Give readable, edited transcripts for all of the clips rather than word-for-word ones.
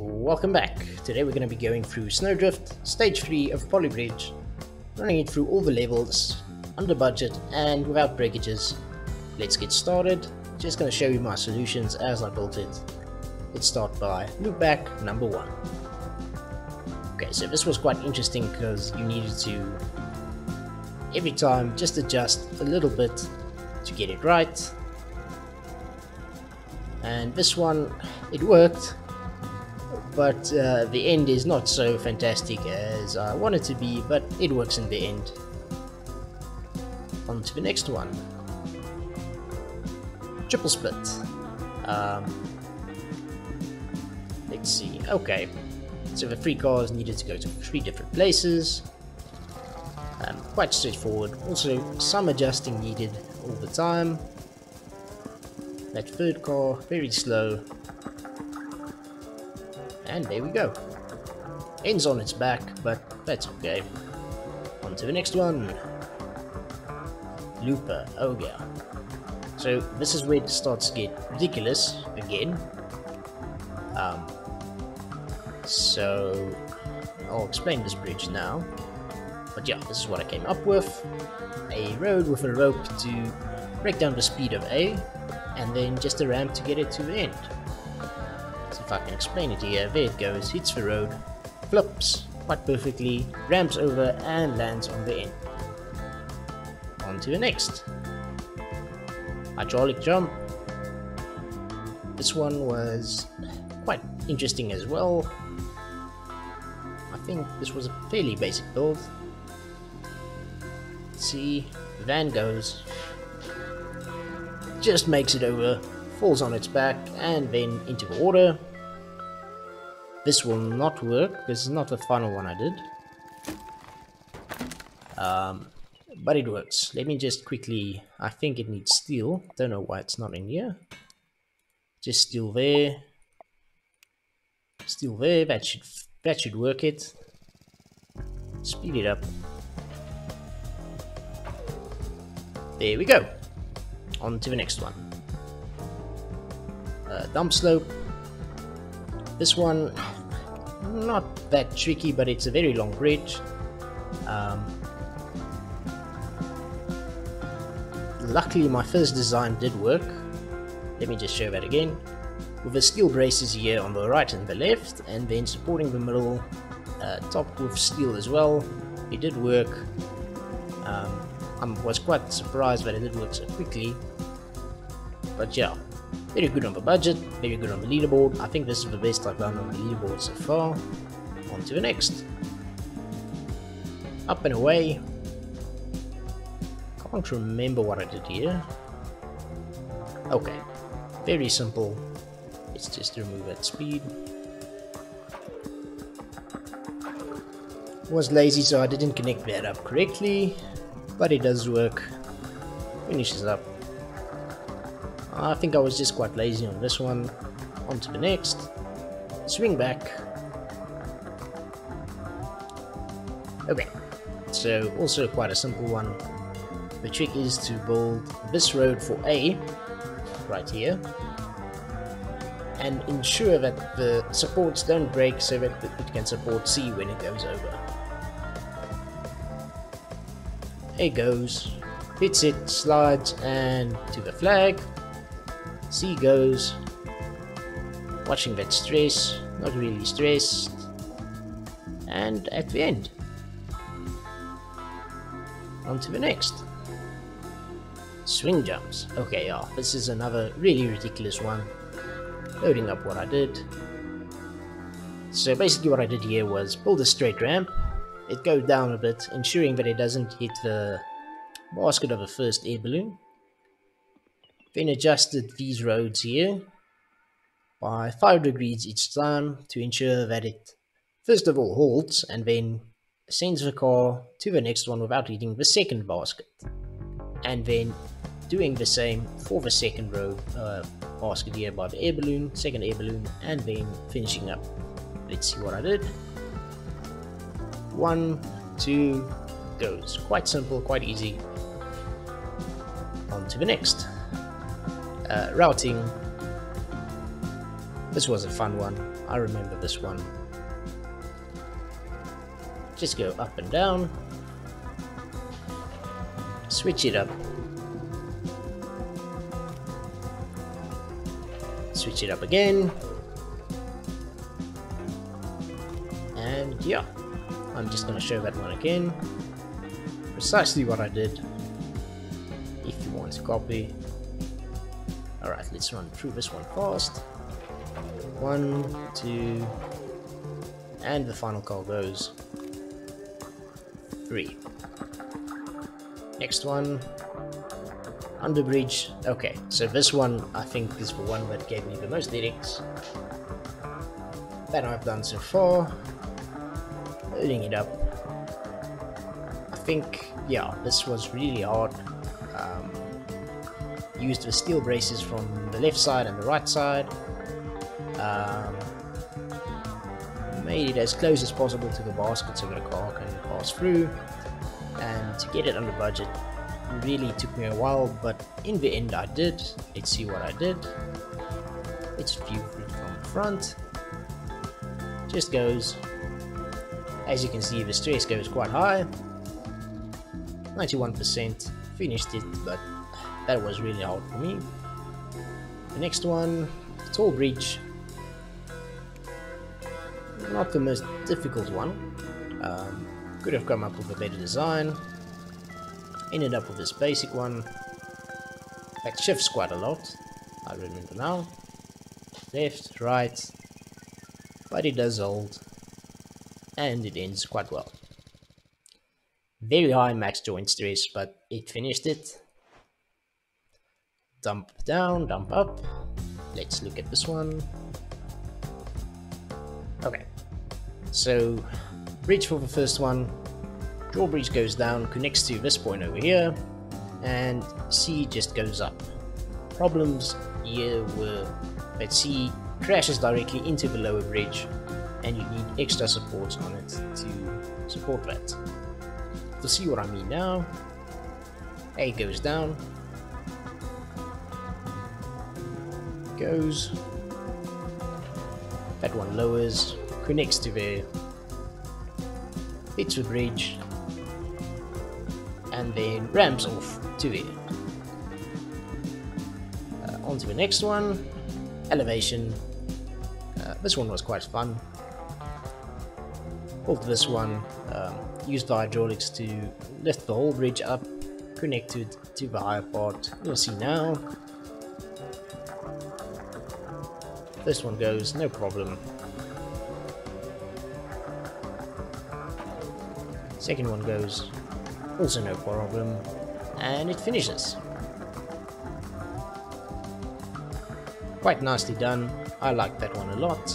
Welcome back. Today we're going to be going through Snowdrift, stage 3 of Polybridge, running it through all the levels, under budget and without breakages. Let's get started. Just going to show you my solutions as I built it. Let's start by loopback number 1. Okay, so this was quite interesting because you needed to, every time, just adjust a little bit to get it right. And this one, it worked, but the end is not so fantastic as I want it to be, but it works in the end. On to the next one. Triple split. Let's see. Okay, so the 3 cars needed to go to 3 different places. Quite straightforward. Also, some adjusting needed all the time. That 3rd car, very slow. And there we go. Ends on its back, but that's okay. On to the next one. Looper. Oh yeah. So this is where it starts to get ridiculous again. So I'll explain this bridge now. But yeah, this is what I came up with. A road with a rope to break down the speed of A, and then just a ramp to get it to the end. So if I can explain it here, there it goes, hits the road, flips quite perfectly, ramps over and lands on the end. On to the next. Hydraulic jump. This one was quite interesting as well. I think this was a fairly basic build. Let's see, the van goes, just makes it over, falls on its back and then into the water. This will not work, this is not the final one I did. But it works. Let me just quickly, I think it needs steel, don't know why it's not in here. Just steel there, that should work it. Speed it up. There we go. On to the next one. Dump slope. This one, not that tricky, but it's a very long bridge. Luckily my first design did work. Let me just show that again. With the steel braces here on the right and the left, and then supporting the middle, topped with steel as well. It did work. I was quite surprised that it did work so quickly. But yeah, very good on the budget, very good on the leaderboard. I think this is the best I've done on the leaderboard so far. On to the next. Up and away. Can't remember what I did here. Okay, very simple. Let's just remove that speed. Was lazy, so I didn't connect that up correctly, but it does work. Finishes up. I think I was just quite lazy on this one. On to the next. Swing back. Okay, so also quite a simple one. The trick is to build this road for A, right here, and ensure that the supports don't break so that it can support C when it goes over. A goes, hits it, slides, and to the flag. C goes, watching that stress, not really stressed, and at the end. On to the next. Swing jumps. Okay, yeah, this is another really ridiculous one. Loading up what I did. So basically what I did here was build a straight ramp. It goes down a bit, ensuring that it doesn't hit the basket of the first air balloon. Then adjusted these roads here by 5 degrees each time to ensure that it first of all halts and then sends the car to the next one without hitting the second basket. And then doing the same for the second road basket here by the air balloon, second air balloon, and then finishing up. Let's see what I did. 1, 2, goes. Quite simple, quite easy. On to the next. Routing. This was a fun one. I remember this one. Just go up and down. Switch it up. Switch it up again. And yeah, I'm just gonna show that one again. Precisely what I did. If you want to copy. Alright, let's run through this one fast. 1, 2, and the final call goes 3. Next one, Underbridge. Okay, so this one I think is the one that gave me the most lyrics that I've done so far. Loading it up. I think, yeah, this was really hard. Used the steel braces from the left side and the right side. Made it as close as possible to the basket so the car can pass through, and to get it under budget really took me a while, but in the end I did. Let's see what I did. Let's view it from the front. Just goes, as you can see, the stress goes quite high. 91%, finished it, but that was really hard for me. The next one, Tall Bridge. Not the most difficult one. Could have come up with a better design. Ended up with this basic one that shifts quite a lot. I remember now. Left, right, but it does hold, and it ends quite well. Very high max joint stress, but it finished it. Dump down, dump up. Let's look at this one. Okay, so bridge for the first one. Drawbridge goes down, connects to this point over here, and C just goes up. Problems here were that C crashes directly into the lower bridge, and you need extra supports on it to support that. To see what I mean now, A goes down, goes, that one lowers, connects to there, hits the bridge, and then ramps off to there. On to the next one, elevation. This one was quite fun. Pulled this one, used the hydraulics to lift the whole bridge up, connected to the higher part. You'll see now. This one goes, no problem. Second one goes, also no problem, and it finishes. Quite nicely done. I like that one a lot.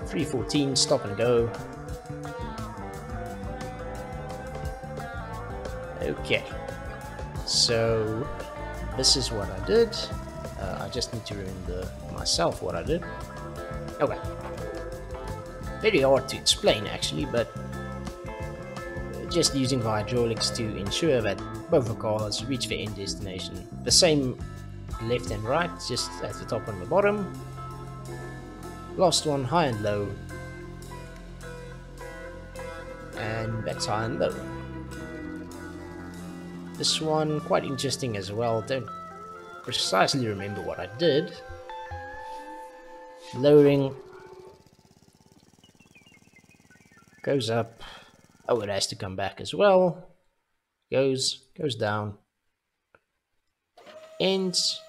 314, stop and go. Okay, so this is what I did. I just need to remember myself what I did. Okay, very hard to explain actually, but just using the hydraulics to ensure that both the cars reach their end destination. The same left and right, just at the top and the bottom. Last one, high and low. And that's high and low. This one, quite interesting as well. Don't precisely remember what I did. Lowering. Goes up. Oh, it has to come back as well. Goes down. Ends.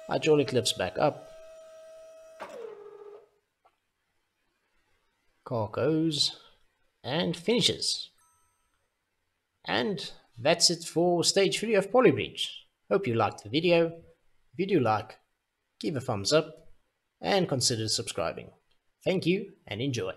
Hydraulic lifts back up. Car goes and finishes. And that's it for stage 3 of Polybridge. Hope you liked the video. If you do like, give a thumbs up and consider subscribing. Thank you and enjoy.